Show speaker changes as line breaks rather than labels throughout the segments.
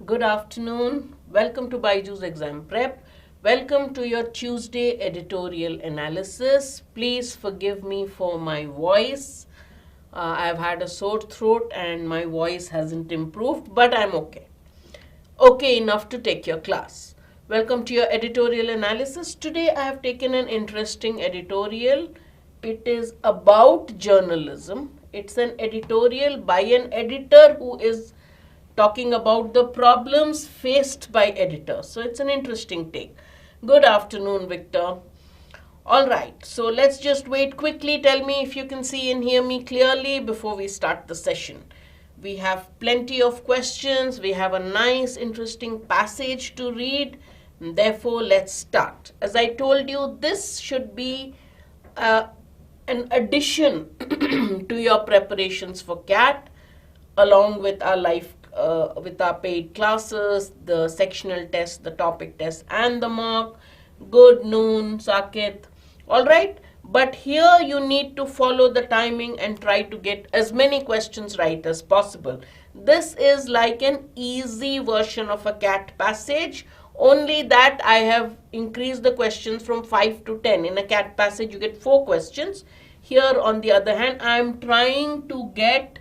Good afternoon. Welcome to BYJU'S exam prep. Welcome to your Tuesday editorial analysis. Please forgive me for my voice. I've had a sore throat and my voice hasn't improved, but I'm okay. Okay enough to take your class. Welcome to your editorial analysis. Today I have taken an interesting editorial. It is about journalism. It's an editorial by an editor who is talking about the problems faced by editors. So it's an interesting take. Good afternoon, Victor. All right, so let's just wait quickly. Tell me if you can see and hear me clearly before we start the session. We have plenty of questions. We have a nice, interesting passage to read. And therefore, let's start. As I told you, this should be an addition to your preparations for CAT, along with our with our paid classes, the sectional test, the topic test, and the mock. Good noon, Sakit. All right. But here you need to follow the timing and try to get as many questions right as possible. This is like an easy version of a CAT passage, only that I have increased the questions from 5 to 10. In a CAT passage, you get 4 questions. Here, on the other hand, I am trying to get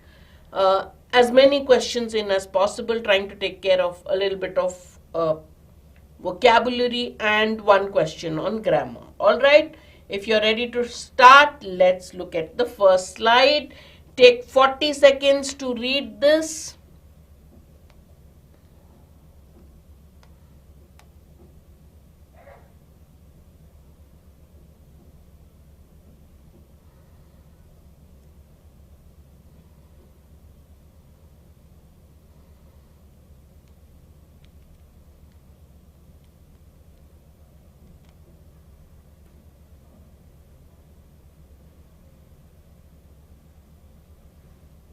as many questions in as possible, trying to take care of a little bit of vocabulary and one question on grammar. All right, if you're ready to start, let's look at the first slide. Take 40 seconds to read this.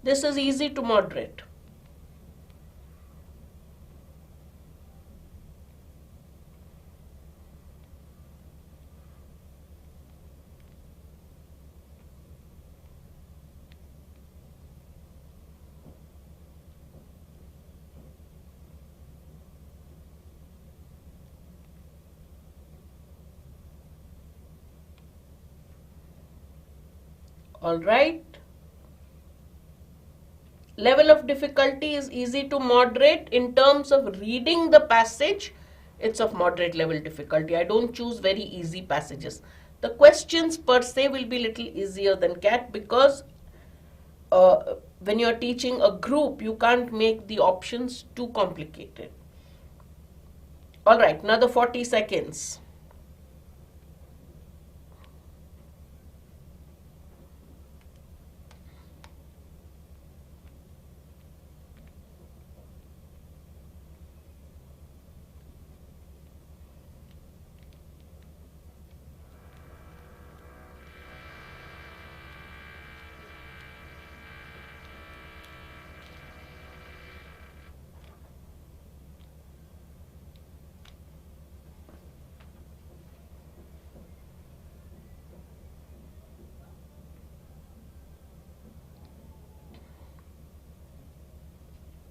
This is easy to moderate. All right. Level of difficulty is easy to moderate. In terms of reading the passage, it's of moderate level difficulty. I don't choose very easy passages. The questions per se will be little easier than CAT because when you're teaching a group, you can't make the options too complicated. All right, another 40 seconds.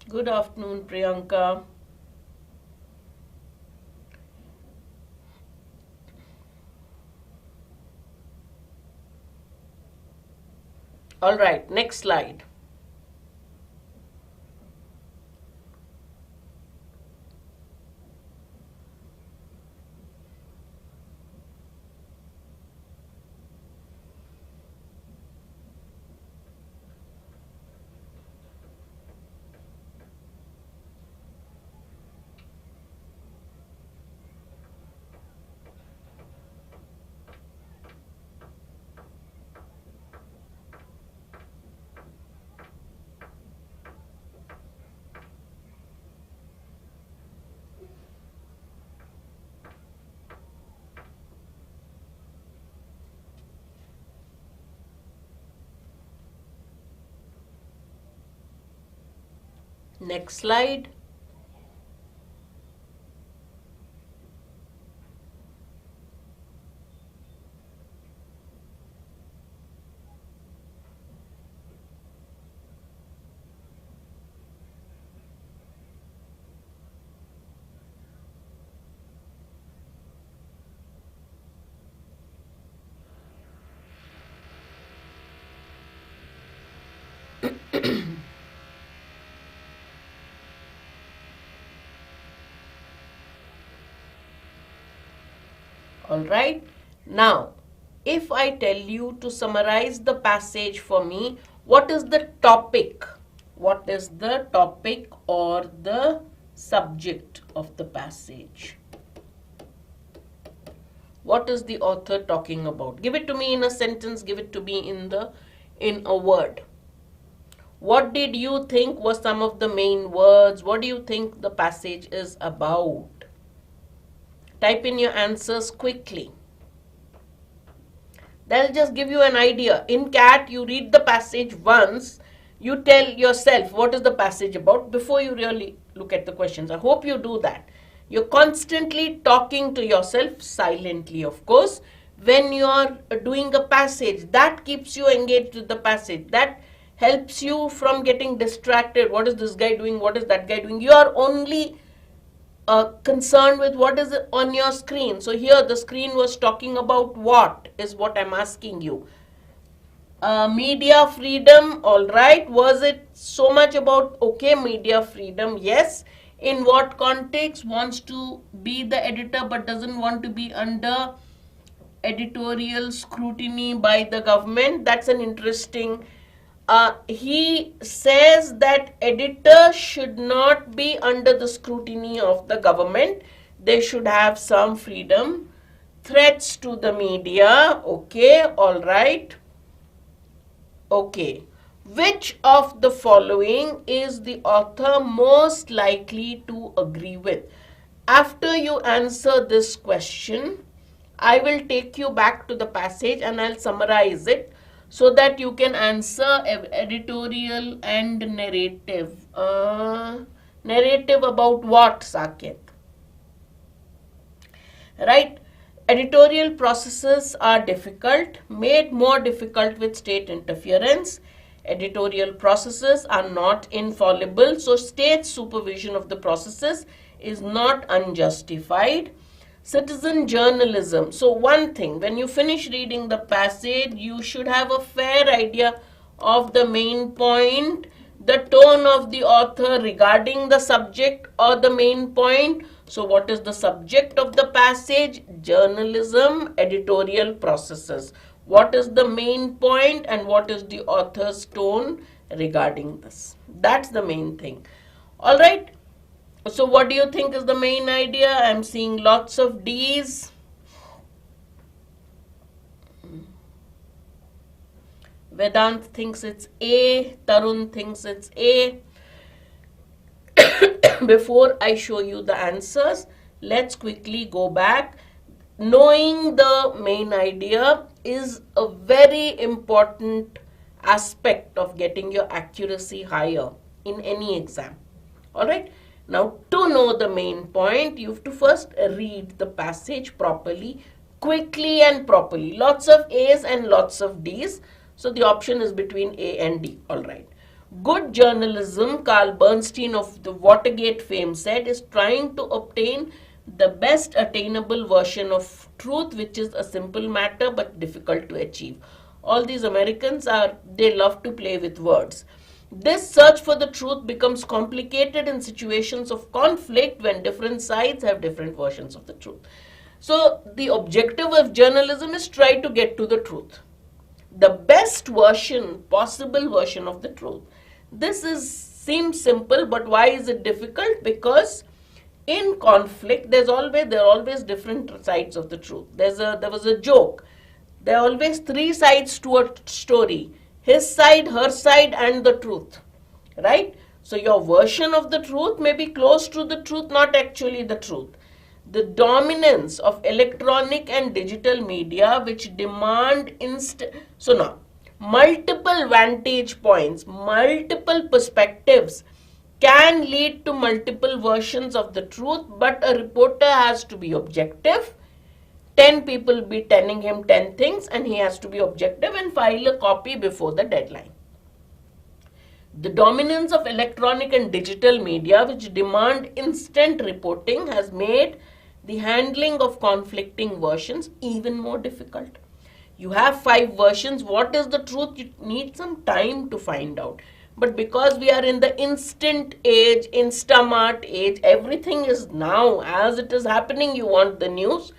Good afternoon, Priyanka. All right, next slide. Next slide. Alright, now if I tell you to summarize the passage for me, what is the topic? What is the topic or the subject of the passage? What is the author talking about? Give it to me in a sentence, give it to me in a word. What did you think were some of the main words? What do you think the passage is about? Type in your answers quickly. That'll just give you an idea. In CAT, you read the passage once, you tell yourself what is the passage about before you really look at the questions. I hope you do that. You're constantly talking to yourself silently, of course, when you're doing a passage. That keeps you engaged with the passage. That helps you from getting distracted. What is this guy doing? What is that guy doing? You are only concerned with what is on your screen. So here the screen was talking about what is what I'm asking you. Media freedom, all right. Was it so much about, okay, media freedom? Yes. In what context? Wants to be the editor but doesn't want to be under editorial scrutiny by the government. That's an interesting. He says that editors should not be under the scrutiny of the government. They should have some freedom. Threats to the media. Okay, all right. Okay. Which of the following is the author most likely to agree with? After you answer this question, I will take you back to the passage and I'll summarize it so that you can answer editorial and narrative. Narrative about what, Saket? Right? Editorial processes are difficult, made more difficult with state interference. Editorial processes are not infallible, so state supervision of the processes is not unjustified. Citizen journalism. So one thing, when you finish reading the passage, you should have a fair idea of the main point, the tone of the author regarding the subject or the main point. So what is the subject of the passage? Journalism, editorial processes. What is the main point and what is the author's tone regarding this? That's the main thing. All right. So what do you think is the main idea? I'm seeing lots of D's. Vedant thinks it's A. Tarun thinks it's A. Before I show you the answers, let's quickly go back. Knowing the main idea is a very important aspect of getting your accuracy higher in any exam. All right. Now, to know the main point, you have to first read the passage properly, quickly and properly. Lots of A's and lots of D's. So, the option is between A and D. All right. Good journalism, Carl Bernstein of the Watergate fame said, is trying to obtain the best attainable version of truth, which is a simple matter but difficult to achieve. All these Americans they love to play with words. This search for the truth becomes complicated in situations of conflict when different sides have different versions of the truth. So the objective of journalism is try to get to the truth. The best version, possible version of the truth. This seems simple, but why is it difficult? Because in conflict, there are always different sides of the truth. There was a joke. There are always three sides to a story. His side, her side, and the truth. Right? So your version of the truth may be close to the truth, not actually the truth. The dominance of electronic and digital media which demand so now, multiple vantage points, multiple perspectives can lead to multiple versions of the truth, but a reporter has to be objective. 10 people be telling him 10 things and he has to be objective and file a copy before the deadline. The dominance of electronic and digital media which demand instant reporting has made the handling of conflicting versions even more difficult. You have 5 versions. What is the truth? You need some time to find out. But because we are in the instant age, instamart age, everything is now as it is happening, you want the news.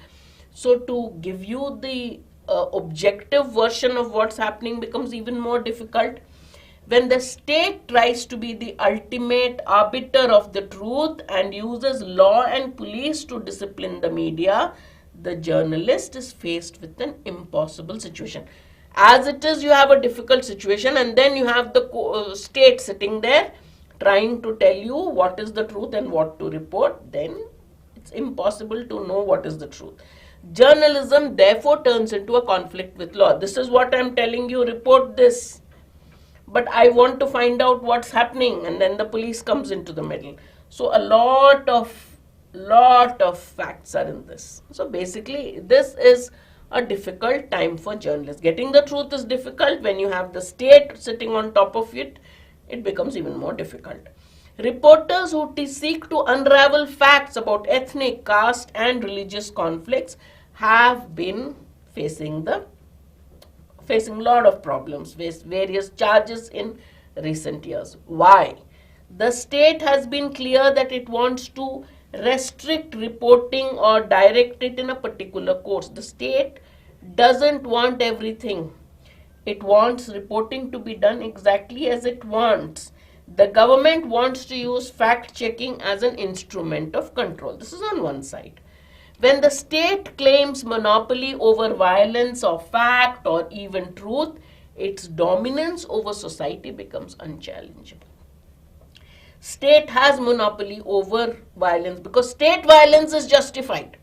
So to give you the objective version of what's happening becomes even more difficult. When the state tries to be the ultimate arbiter of the truth and uses law and police to discipline the media, the journalist is faced with an impossible situation. As it is, you have a difficult situation, and then you have the state sitting there trying to tell you what is the truth and what to report. Then it's impossible to know what is the truth. Journalism therefore turns into a conflict with law. This is what I'm telling you, report this. But I want to find out what's happening, and then the police comes into the middle. So a lot of facts are in this. So basically, this is a difficult time for journalists. Getting the truth is difficult. When you have the state sitting on top of it, it becomes even more difficult. Reporters who seek to unravel facts about ethnic, caste and religious conflicts have been facing a lot of problems, faced various charges in recent years. Why? The state has been clear that it wants to restrict reporting or direct it in a particular course. The state doesn't want everything. It wants reporting to be done exactly as it wants. The government wants to use fact-checking as an instrument of control. This is on one side. When the state claims monopoly over violence or fact or even truth, its dominance over society becomes unchallengeable. State has monopoly over violence because state violence is justified.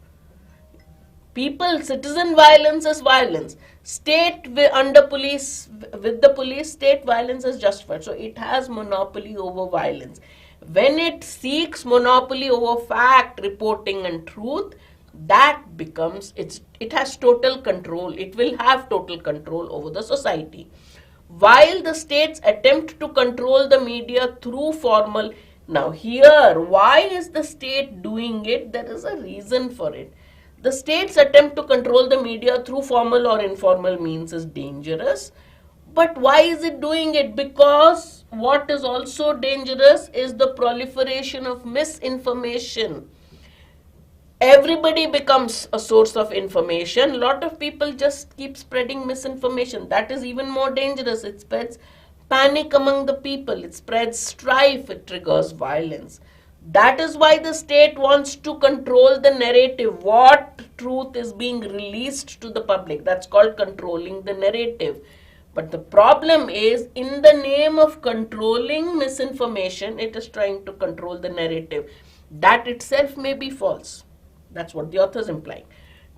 Citizen violence is violence. State under police, with the police, state violence is justified. So it has monopoly over violence. When it seeks monopoly over fact, reporting and truth, that becomes, it has total control. It will have total control over the society. While the states attempt to control the media through formal, now here, why is the state doing it? There is a reason for it. The state's attempt to control the media through formal or informal means is dangerous. But why is it doing it? Because what is also dangerous is the proliferation of misinformation. Everybody becomes a source of information. A lot of people just keep spreading misinformation. That is even more dangerous. It spreads panic among the people. It spreads strife. It triggers violence. That is why the state wants to control the narrative. What truth is being released to the public? That's called controlling the narrative. But the problem is, in the name of controlling misinformation, it is trying to control the narrative. That itself may be false. That's what the author is implying.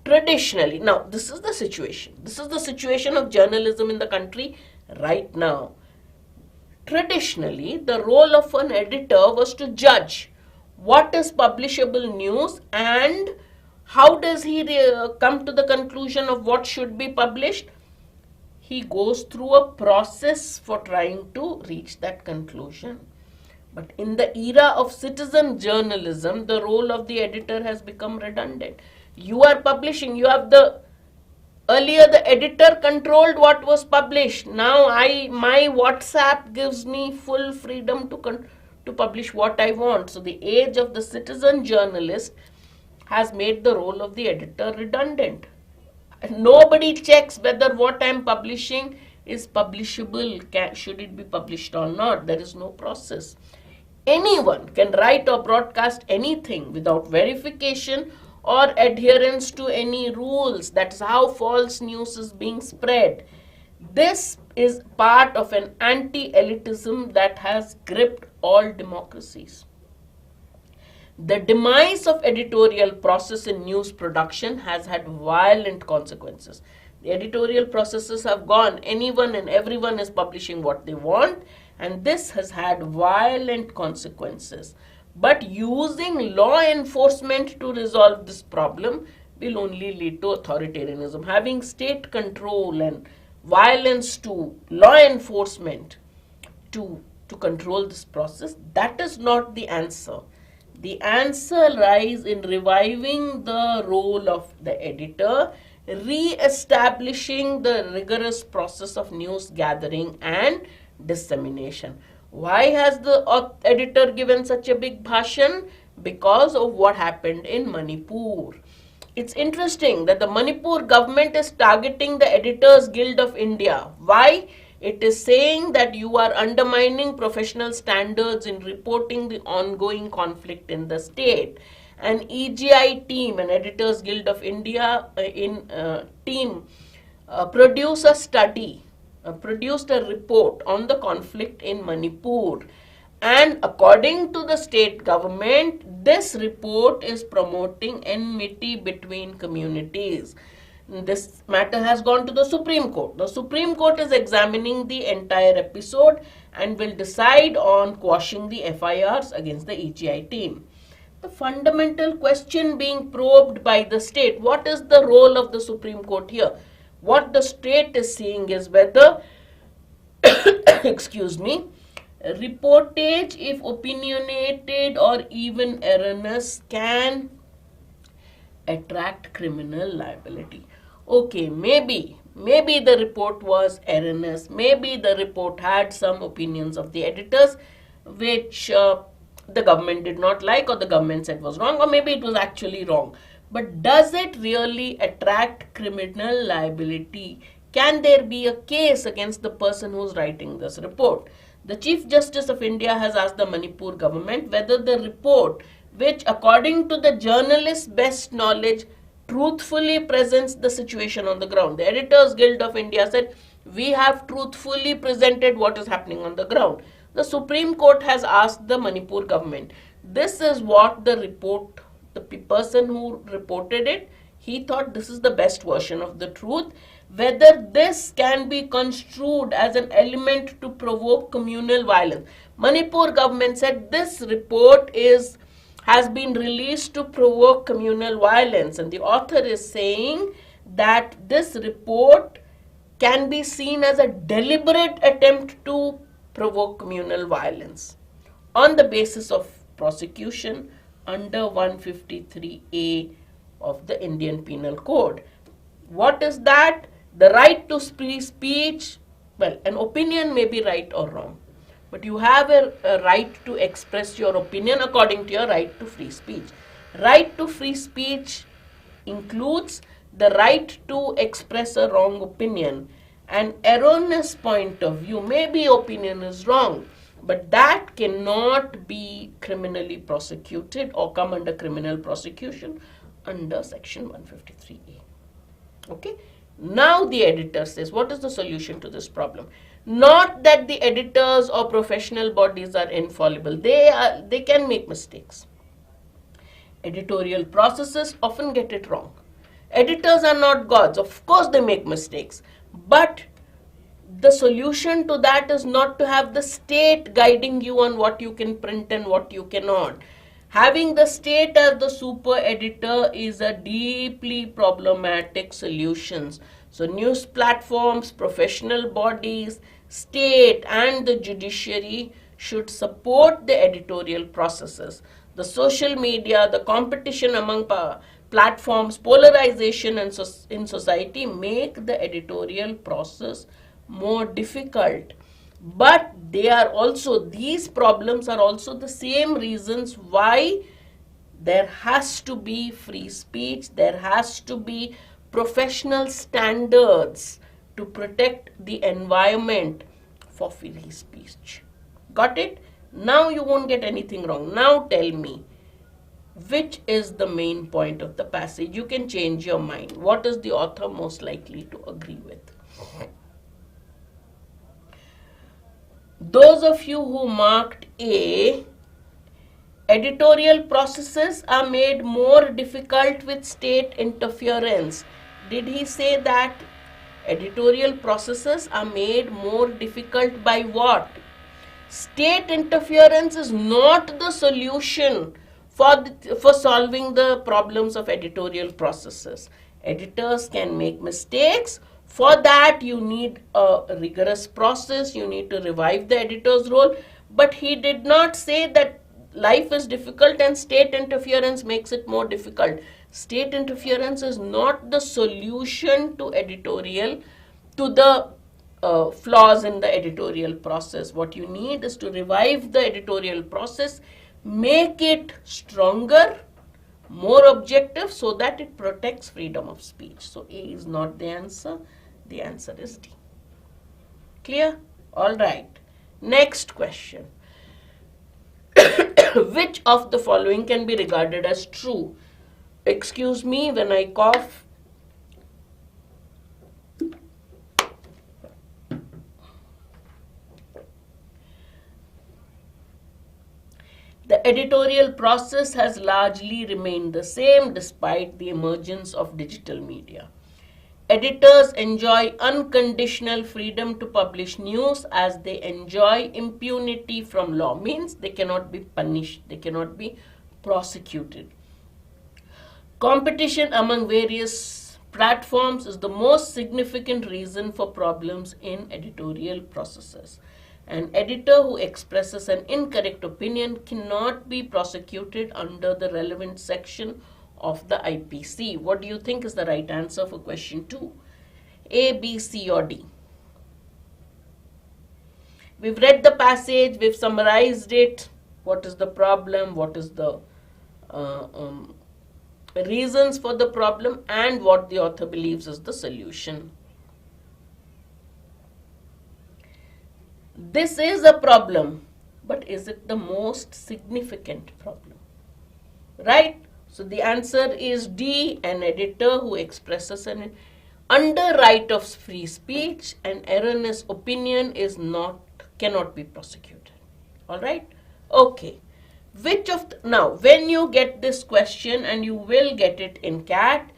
Traditionally, now this is the situation. This is the situation of journalism in the country right now. Traditionally, the role of an editor was to judge what is publishable news and how does he come to the conclusion of what should be published. He goes through a process for trying to reach that conclusion. But in the era of citizen journalism, the role of the editor has become redundant. You are publishing, earlier the editor controlled what was published. Now my WhatsApp gives me full freedom to publish what I want. So the age of the citizen journalist has made the role of the editor redundant. Nobody checks whether what I am publishing is publishable. Should it be published or not? There is no process. Anyone can write or broadcast anything without verification or adherence to any rules. That's how false news is being spread. This is part of an anti-elitism that has gripped all democracies. The demise of editorial process in news production has had violent consequences. The editorial processes have gone. Anyone and everyone is publishing what they want, and this has had violent consequences. But using law enforcement to resolve this problem will only lead to authoritarianism. Having state control and violence to law enforcement to control this process, that is not the answer. The answer lies in reviving the role of the editor, re-establishing the rigorous process of news gathering and dissemination. Why has the editor given such a big bhashan? Because of what happened in Manipur. It's interesting that the Manipur government is targeting the Editors Guild of India. Why? It is saying that you are undermining professional standards in reporting the ongoing conflict in the state. An EGI team, an Editors Guild of India team, produced a study, produced a report on the conflict in Manipur. And according to the state government, this report is promoting enmity between communities. This matter has gone to the Supreme Court. The Supreme Court is examining the entire episode and will decide on quashing the FIRs against the EGI team. The fundamental question being probed by the state, what is the role of the Supreme Court here? What the state is seeing is whether, excuse me, reportage, if opinionated or even erroneous, can attract criminal liability. Okay, maybe the report was erroneous, maybe the report had some opinions of the editors which the government did not like, or the government said was wrong, or maybe it was actually wrong. But does it really attract criminal liability? Can there be a case against the person who's writing this report? The Chief Justice of India has asked the Manipur government whether the report, which according to the journalist's best knowledge truthfully presents the situation on the ground. The Editors Guild of India said, we have truthfully presented what is happening on the ground. The Supreme Court has asked the Manipur government. This is what the report, the person who reported it, he thought this is the best version of the truth. Whether this can be construed as an element to provoke communal violence. Manipur government said this report has been released to provoke communal violence, and the author is saying that this report can be seen as a deliberate attempt to provoke communal violence on the basis of prosecution under 153A of the Indian Penal Code. What is that? The right to free speech. Well, an opinion may be right or wrong, but you have a right to express your opinion according to your right to free speech. Right to free speech includes the right to express a wrong opinion. An erroneous point of view, maybe opinion is wrong, but that cannot be criminally prosecuted or come under criminal prosecution under section 153A. Okay. Now the editor says, what is the solution to this problem? Not that the editors or professional bodies are infallible. They can make mistakes. Editorial processes often get it wrong. Editors are not gods. Of course they make mistakes. But the solution to that is not to have the state guiding you on what you can print and what you cannot. Having the state as the super editor is a deeply problematic solution. So news platforms, professional bodies, state and the judiciary should support the editorial processes. The social media, the competition among platforms, polarization in society make the editorial process more difficult. But these problems are also the same reasons why there has to be free speech, there has to be professional standards to protect the environment for free speech. Got it? Now you won't get anything wrong. Now tell me, which is the main point of the passage? You can change your mind. What is the author most likely to agree with? Those of you who marked A, editorial processes are made more difficult with state interference. Did he say that editorial processes are made more difficult by what? State interference is not the solution for solving the problems of editorial processes. Editors can make mistakes. For that, you need a rigorous process. You need to revive the editor's role. But he did not say that life is difficult and state interference makes it more difficult. State interference is not the solution to editorial, to the flaws in the editorial process. What you need is to revive the editorial process, make it stronger, more objective, so that it protects freedom of speech. So A is not the answer is D. Clear? All right. Next question. Which of the following can be regarded as true? Excuse me when I cough. The editorial process has largely remained the same despite the emergence of digital media. Editors enjoy unconditional freedom to publish news as they enjoy impunity from law. Means they cannot be punished, they cannot be prosecuted. Competition among various platforms is the most significant reason for problems in editorial processes. An editor who expresses an incorrect opinion cannot be prosecuted under the relevant section of the IPC. What do you think is the right answer for question 2? A, B, C or D? We've read the passage, we've summarized it. What is the problem? What is the reasons for the problem and what the author believes is the solution. This is a problem, but is it the most significant problem? Right? So the answer is D, an editor who expresses an under right of free speech and erroneous opinion cannot be prosecuted. All right? Okay. Now, when you get this question, and you will get it in CAT,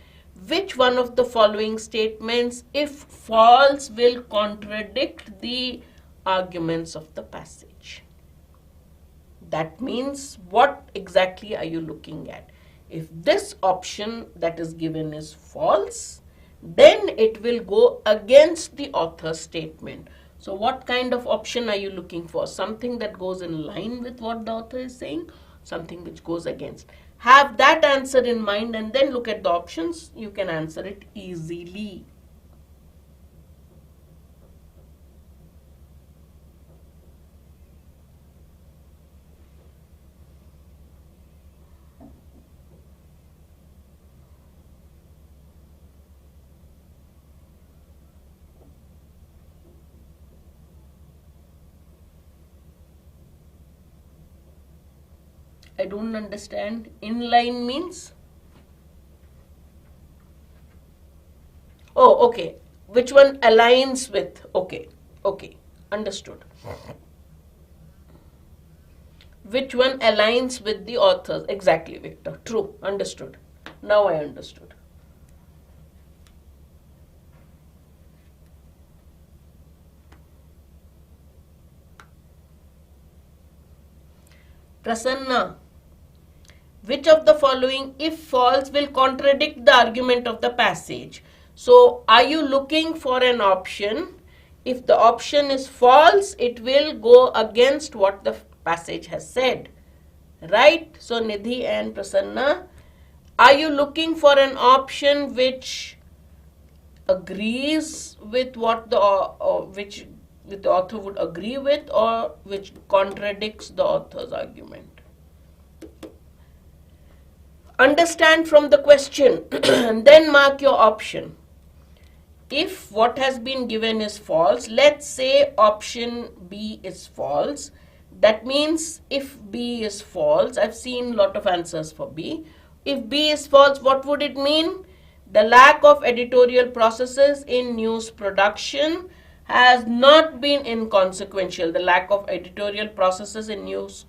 which one of the following statements, if false, will contradict the arguments of the passage? That means, what exactly are you looking at? If this option that is given is false, then it will go against the author's statement. So what kind of option are you looking for? Something that goes in line with what the author is saying, something which goes against. Have that answer in mind and then look at the options. You can answer it easily. I don't understand. Inline means? Oh, okay. Which one aligns with? Okay. Understood. Which one aligns with the authors? Exactly, Victor. True. Understood. Now I understood. Prasanna. Which of the following, if false, will contradict the argument of the passage? So, are you looking for an option? If the option is false, it will go against what the passage has said. Right? So, Nidhi and Prasanna, are you looking for an option which agrees with what the author would agree with, or which contradicts the author's argument? Understand from the question and then mark your option. If what has been given is false, let's say option B is false. That means if B is false, I've seen a lot of answers for B. If B is false, what would it mean? The lack of editorial processes in news production has not been inconsequential. The lack of editorial processes in news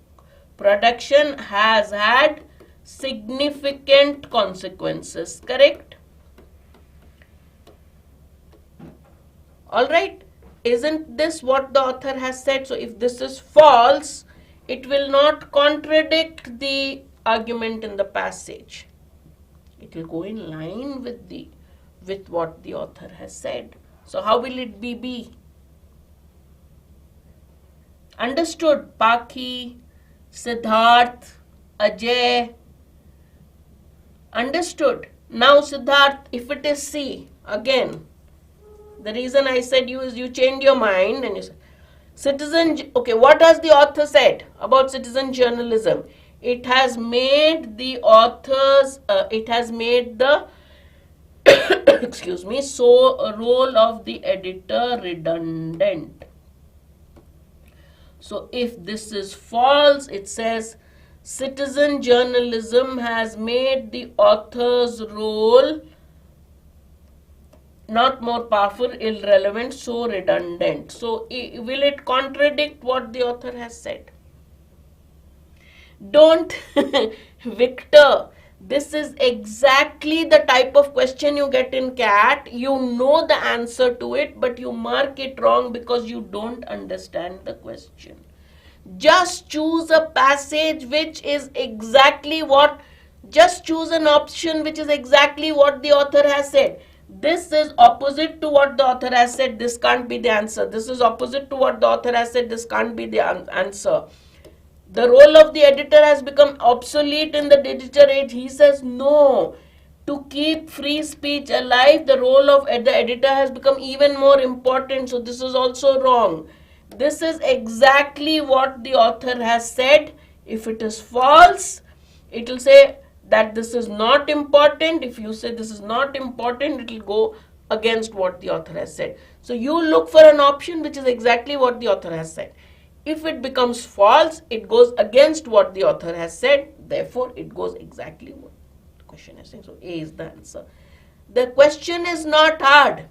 production has had significant consequences. Correct? Alright. Isn't this what the author has said? So if this is false, it will not contradict the argument in the passage. It will go in line with what the author has said. So how will it be B? Understood? Paki, Siddharth, Ajay. Understood? Now Siddharth, if it is C, again, The reason I said you is you changed your mind and you said, okay, what has the author said about citizen journalism? It has made the authors, it has made the, excuse me, so a role of the editor redundant. So if this is false, it says citizen journalism has made the author's role not more powerful, irrelevant, so redundant. So will it contradict what the author has said? Don't, Victor, this is exactly the type of question you get in CAT. You know the answer to it, but you mark it wrong because you don't understand the question. Just choose a passage which is exactly what, just choose an option which is exactly what the author has said. This is opposite to what the author has said, this can't be the answer. This is opposite to what the author has said, this can't be the answer. The role of the editor has become obsolete in the digital age. He says no. To keep free speech alive, the role of the editor has become even more important. So this is also wrong. This is exactly what the author has said. If it is false, it will say that this is not important. If you say this is not important, it will go against what the author has said. So you look for an option which is exactly what the author has said. If it becomes false, it goes against what the author has said. Therefore, it goes exactly what the question is saying. So A is the answer. The question is not hard.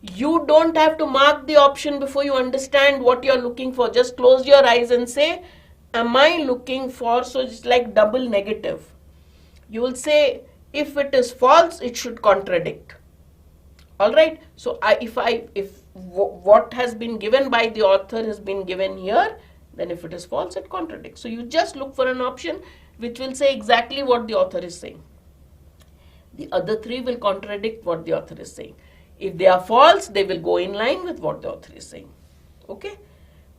You don't have to mark the option before you understand what you're looking for. Just close your eyes and say, am I looking for? So it's like double negative. You will say, if it is false, it should contradict. All right. So if what has been given by the author has been given here, then if it is false, it contradicts. So you just look for an option which will say exactly what the author is saying. The other three will contradict what the author is saying. If they are false, they will go in line with what the author is saying. Okay.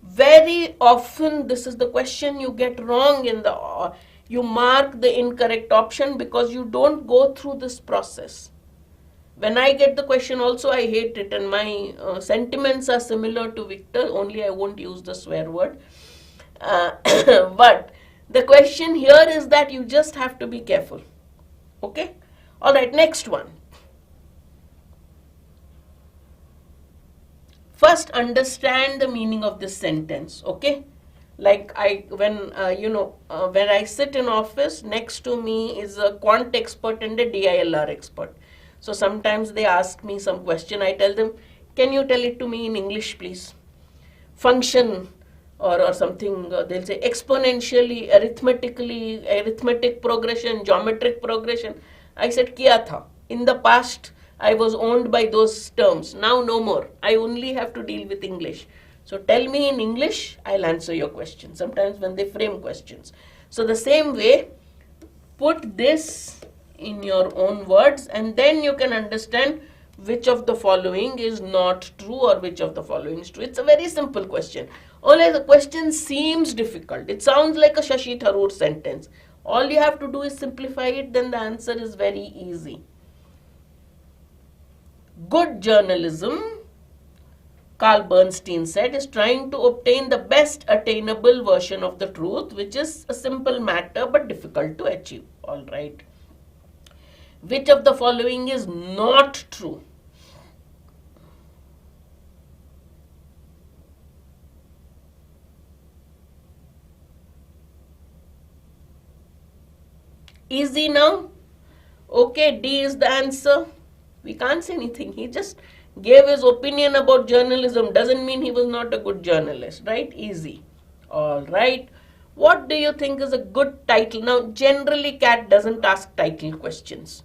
Very often, this is the question you get wrong in the, you mark the incorrect option because you don't go through this process. When I get the question also, I hate it, and my sentiments are similar to Victor, only I won't use the swear word. But the question here is that you just have to be careful. Okay? All right, next one. First, understand the meaning of this sentence, okay? Like when I sit in office, next to me is a quant expert and a DILR expert. So sometimes they ask me some question, I tell them, can you tell it to me in English, please? Function or something, they'll say exponentially, arithmetically, arithmetic progression, geometric progression. I said, kiya tha. In the past, I was owned by those terms. Now no more. I only have to deal with English. So tell me in English, I'll answer your question. Sometimes when they frame questions. So the same way, put this in your own words and then you can understand which of the following is not true or which of the following is true. It's a very simple question. Only the question seems difficult. It sounds like a Shashi Tharoor sentence. All you have to do is simplify it, then the answer is very easy. Good journalism, Carl Bernstein said, is trying to obtain the best attainable version of the truth, which is a simple matter but difficult to achieve. All right. Which of the following is not true? Easy now? Okay, D is the answer. We can't say anything. He just gave his opinion about journalism. Doesn't mean he was not a good journalist, right? Easy. All right. What do you think is a good title? Now, generally, CAT doesn't ask title questions.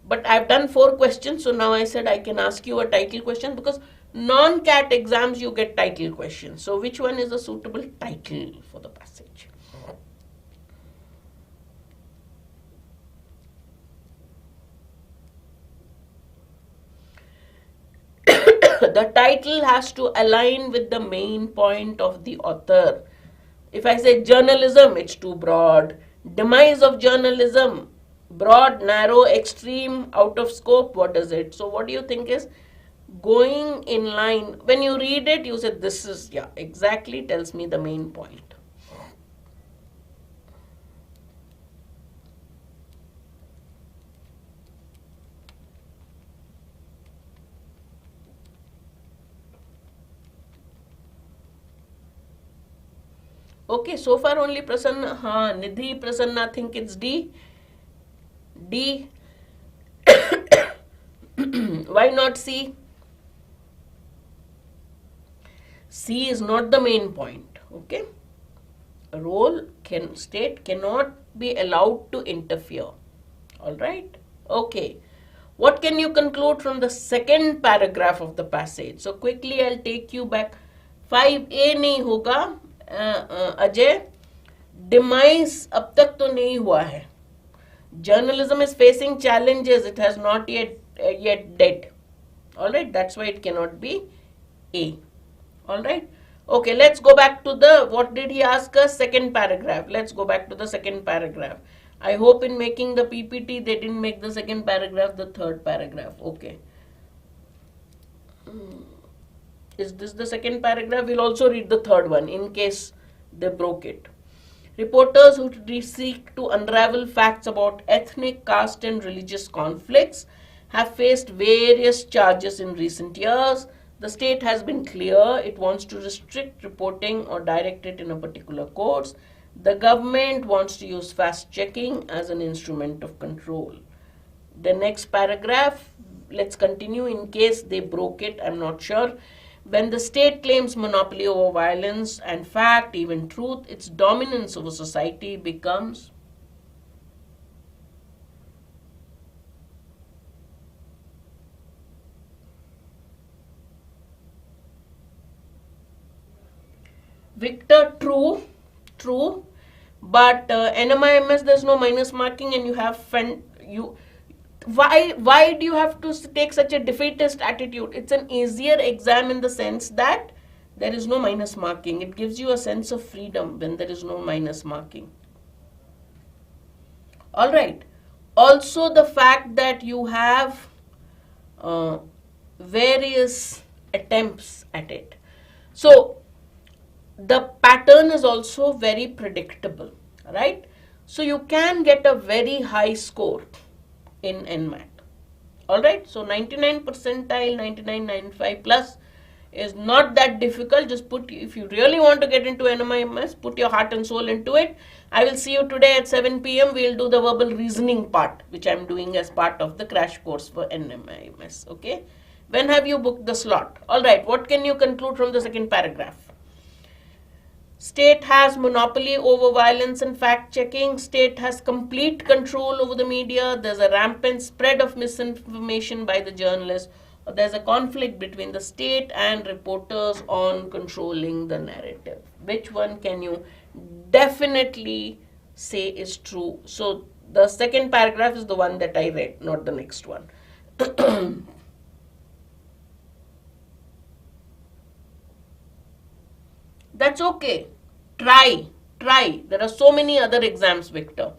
But I've done 4 questions, so now I said I can ask you a title question because non-CAT exams you get title questions. So which one is a suitable title for the passage? The title has to align with the main point of the author. If I say journalism, it's too broad. Demise of journalism, broad, narrow, extreme, out of scope, what is it? So what do you think is going in line. When you read it, you say this is, yeah, exactly tells me the main point. Okay, so far only Prasanna, Nidhi, Prasanna think it's D. D. Why not C? C is not the main point, okay? State cannot be allowed to interfere, alright? Okay, what can you conclude from the second paragraph of the passage? So quickly I'll take you back. 5A नहीं होगा Ajay, demise अब तक तो नहीं हुआ है. Journalism is facing challenges, it has not yet dead. Alright, that's why it cannot be A. Alright, okay, let's go back to the, what did he ask us? Second paragraph. Let's go back to the second paragraph. I hope in making the PPT they didn't make the second paragraph the third paragraph. Okay. Is this the second paragraph? We'll also read the third one in case they broke it. Reporters who seek to unravel facts about ethnic, caste and religious conflicts have faced various charges in recent years. The state has been clear, it wants to restrict reporting or direct it in a particular course. The government wants to use fact-checking as an instrument of control. The next paragraph, let's continue in case they broke it, I'm not sure. When the state claims monopoly over violence and fact, even truth, its dominance over society becomes Victor, true, but NMIMS there's no minus marking and you have why do you have to take such a defeatist attitude? It's an easier exam in the sense that there is no minus marking. It gives you a sense of freedom when there is no minus marking. Alright, also the fact that you have various attempts at it. So the pattern is also very predictable, right? So you can get a very high score in NMAT. Alright, so 99 percentile, 99, 95 plus is not that difficult. Just if you really want to get into NMIMS, put your heart and soul into it. I will see you today at 7 p.m. We'll do the verbal reasoning part, which I'm doing as part of the crash course for NMIMS, okay? When have you booked the slot? Alright, what can you conclude from the second paragraph? State has monopoly over violence and fact-checking. State has complete control over the media. There's a rampant spread of misinformation by the journalists. There's a conflict between the state and reporters on controlling the narrative. Which one can you definitely say is true? So the second paragraph is the one that I read, not the next one. That's okay. Try. There are so many other exams, Victor.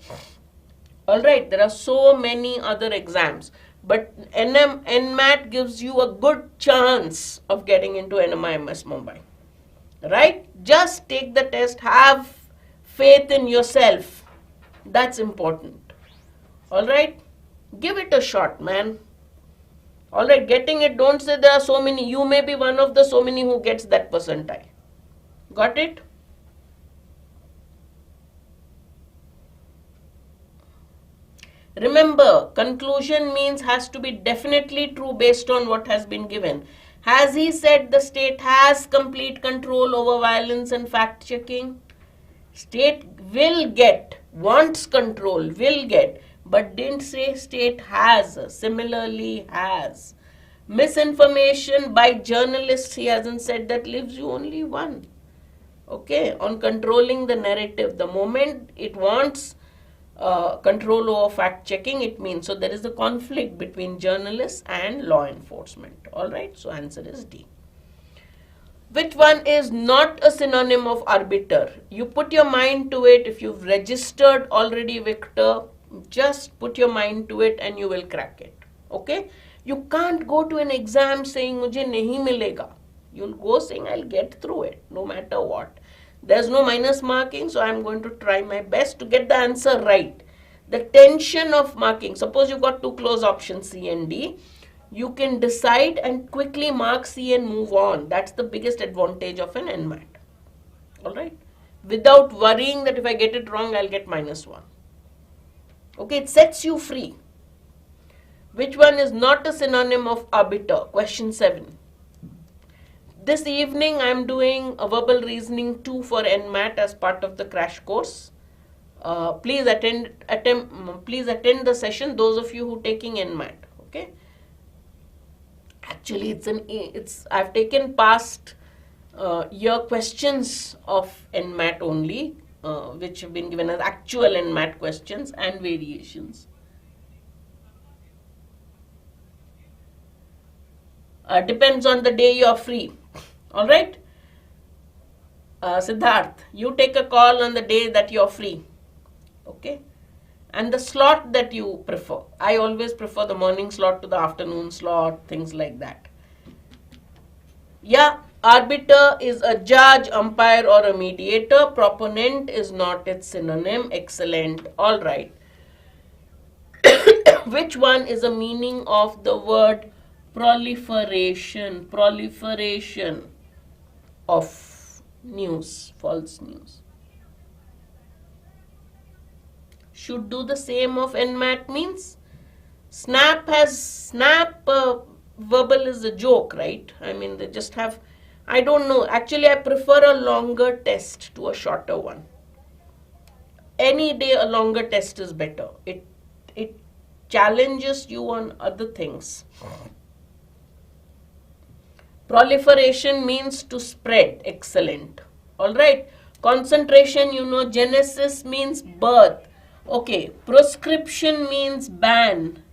Alright, there are so many other exams. But NMAT gives you a good chance of getting into NMIMS Mumbai. Right? Just take the test. Have faith in yourself. That's important. Alright? Give it a shot, man. Alright, getting it, don't say there are so many. You may be one of the so many who gets that percentile. Got it? Remember, conclusion means has to be definitely true based on what has been given. Has he said the state has complete control over violence and fact-checking? State will get, wants control, will get, but didn't say state has, similarly has. Misinformation by journalists, he hasn't said that, leaves you only one. Okay, on controlling the narrative. The moment it wants control over fact-checking, it means, so there is a conflict between journalists and law enforcement. Alright, so answer is D. Which one is not a synonym of arbiter? You put your mind to it. If you've registered already, Victor, just put your mind to it and you will crack it. Okay? You can't go to an exam saying mujhe nahi milega. You'll go saying I'll get through it no matter what. There's no minus marking, so I'm going to try my best to get the answer right. The tension of marking, suppose you've got two close options C and D, you can decide and quickly mark C and move on. That's the biggest advantage of an NMAT. Alright? Without worrying that if I get it wrong, I'll get -1. Okay, it sets you free. Which one is not a synonym of arbiter? Question 7. This evening I'm doing a verbal reasoning 2 for NMAT as part of the crash course. Please attend the session, those of you who are taking NMAT. Okay. Actually, I've taken past year questions of NMAT only, which have been given as actual NMAT questions and variations. Depends on the day you're free. Alright? Siddharth, you take a call on the day that you're free. Okay? And the slot that you prefer. I always prefer the morning slot to the afternoon slot, things like that. Yeah, arbiter is a judge, umpire, or a mediator. Proponent is not its synonym. Excellent. Alright. Which one is the meaning of the word proliferation? Proliferation of news, false news. Should do the same of NMAT means verbal is a joke, right? I mean, they just have, I don't know. Actually, I prefer a longer test to a shorter one. Any day a longer test is better. It challenges you on other things. Proliferation means to spread. Excellent. Alright. Concentration, Genesis means birth. Okay. Prescription means ban.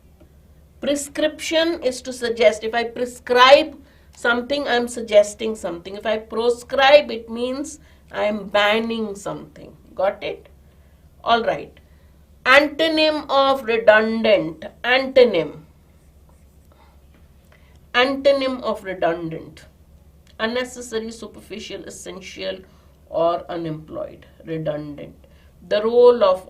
Prescription is to suggest. If I prescribe something, I'm suggesting something. If I proscribe, it means I'm banning something. Got it? Alright. Antonym of redundant. Antonym of redundant. Unnecessary, superficial, essential, or unemployed. Redundant. The role of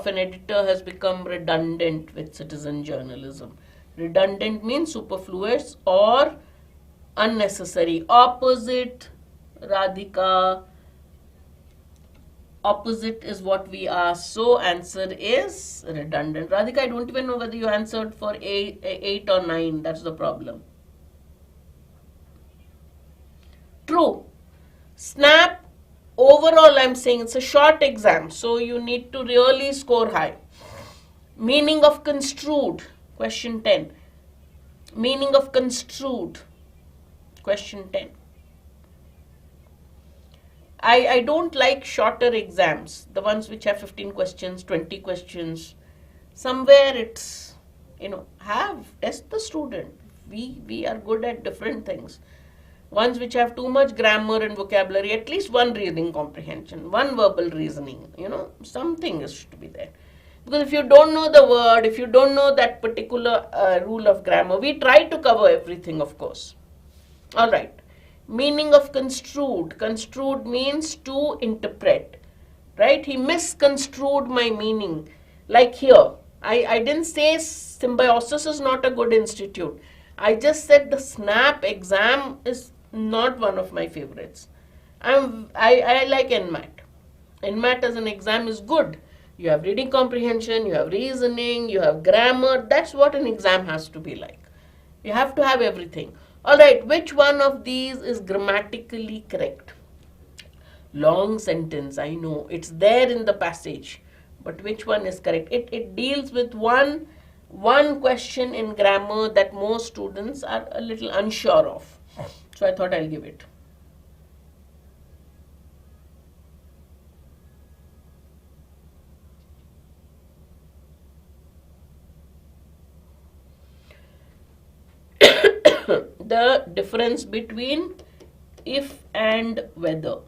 an editor has become redundant with citizen journalism. Redundant means superfluous or unnecessary. Opposite, Radhika. Opposite is what we asked. So answer is redundant. Radhika, I don't even know whether you answered for 8 or 9. That's the problem. True. Snap. Overall, I'm saying it's a short exam, so you need to really score high. Meaning of construed, question 10. Meaning of construed, question 10. I don't like shorter exams, the ones which have 15 questions, 20 questions. Somewhere it's, test the student. We are good at different things. Ones which have too much grammar and vocabulary, at least one reading comprehension, one verbal reasoning, something is to be there. Because if you don't know the word, if you don't know that particular rule of grammar, we try to cover everything, of course. Alright. Meaning of construed. Construed means to interpret. Right? He misconstrued my meaning. Like here, I didn't say Symbiosis is not a good institute. I just said the SNAP exam is not one of my favorites. I like NMAT. NMAT as an exam is good. You have reading comprehension, you have reasoning, you have grammar. That's what an exam has to be like. You have to have everything. Alright, which one of these is grammatically correct? Long sentence, I know. It's there in the passage. But which one is correct? It deals with one question in grammar that most students are a little unsure of. So I thought I'll give it. The difference between if and whether.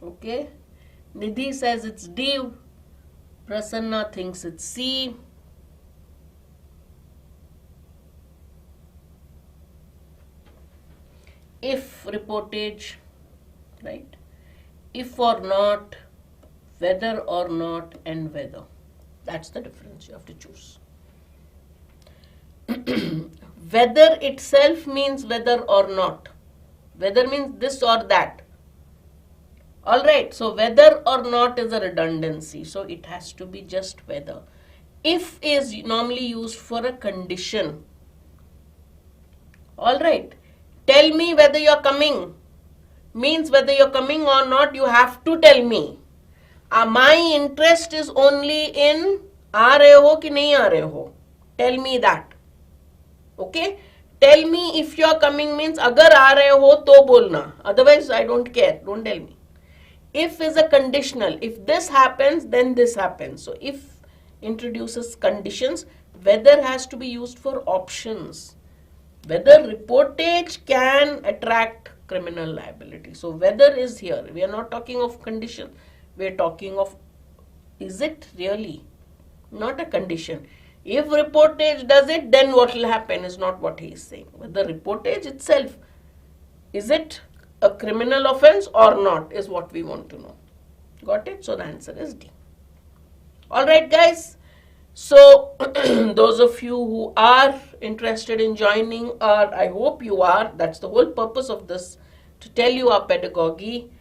Okay. Nidhi says it's D. Prasanna thinks it's C. If reportage, right? If or not, whether or not, and whether. That's the difference you have to choose. Whether itself means whether or not. Whether means this or that. Alright, so whether or not is a redundancy. So it has to be just whether. If is normally used for a condition. Alright, tell me whether you're coming. Means whether you're coming or not, you have to tell me. My interest is only in aa rahe ho ki nahi aa rahe ho. Tell me that. Okay? Tell me if you're coming means agar aa rahe ho to bolna. Otherwise, I don't care. Don't tell me. If is a conditional. If this happens, then this happens. So if introduces conditions, whether has to be used for options. Whether reportage can attract criminal liability. So whether is here. We are not talking of condition. We are talking of, is it really? Not a condition. If reportage does it, then what will happen is not what he is saying. Whether reportage itself, is it a criminal offense or not, is what we want to know. Got it? So the answer is D. Alright guys. So those of you who are interested in joining, or I hope you are, that's the whole purpose of this, to tell you our pedagogy.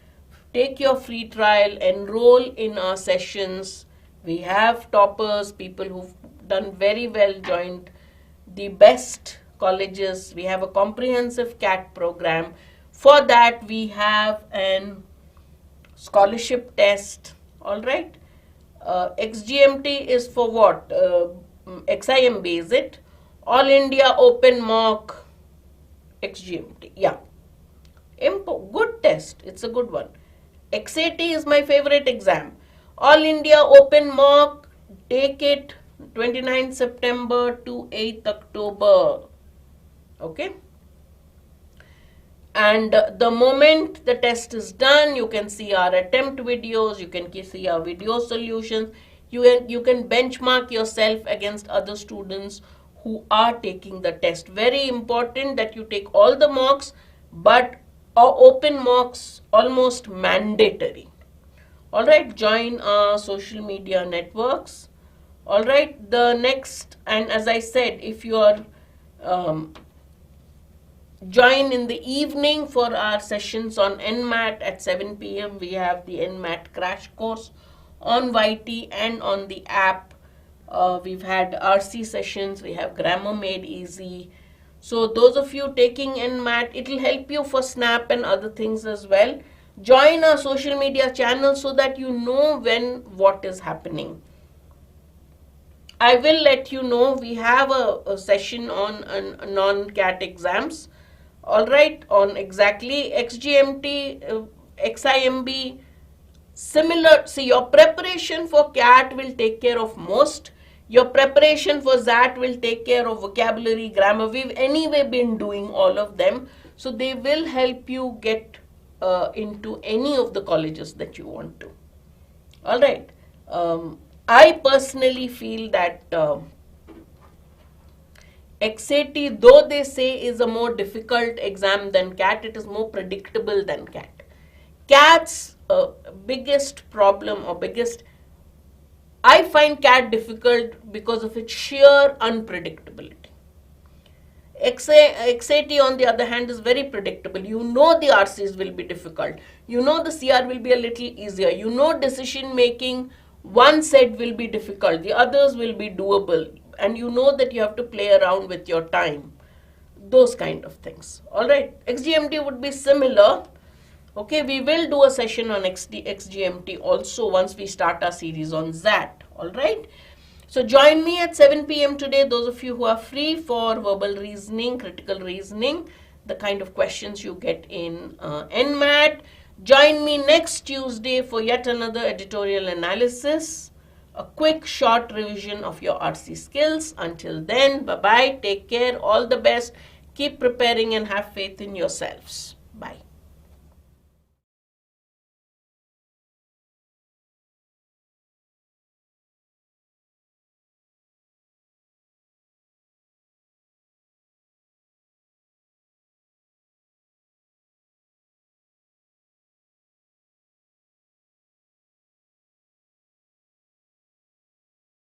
Take your free trial, enroll in our sessions. We have toppers, people who've done very well, joined the best colleges. We have a comprehensive CAT program. For that, we have an scholarship test. All right. XGMT is for what? XIMB, is it? All India Open Mock XGMT. Yeah. Good test. It's a good one. XAT is my favorite exam. All India Open Mock, take it 29 September to 8th October. Okay. And the moment the test is done, you can see our attempt videos, you can see our video solutions, you can benchmark yourself against other students who are taking the test. Very important that you take all the mocks, but open mocks almost mandatory. Alright, join our social media networks. Alright, the next, and as I said, if you are join in the evening for our sessions on NMAT at 7 p.m. We have the NMAT crash course on YT and on the app. We've had RC sessions. We have grammar made easy. So those of you taking NMAT, it will help you for SNAP and other things as well. Join our social media channel so that you know when what is happening. I will let you know we have a session on non-CAT exams. Alright, on exactly XGMT, XIMB, similar. See, your preparation for CAT will take care of most. Your preparation for ZAT will take care of vocabulary, grammar. We've anyway been doing all of them. So they will help you get into any of the colleges that you want to. Alright, I personally feel that XAT, though they say is a more difficult exam than CAT, it is more predictable than CAT. CAT's biggest problem or I find CAT difficult because of its sheer unpredictability. XAT on the other hand is very predictable. You know the RCs will be difficult. You know the CR will be a little easier. You know decision making, one set will be difficult, the others will be doable. And you know that you have to play around with your time. Those kind of things. Alright, XGMT would be similar. Okay, we will do a session on XGMT also once we start our series on ZAT. Alright, so join me at 7 p.m. today, those of you who are free, for verbal reasoning, critical reasoning, the kind of questions you get in NMAT. Join me next Tuesday for yet another editorial analysis. A quick short revision of your RC skills. Until then, bye-bye, take care, all the best, keep preparing and have faith in yourselves. Bye.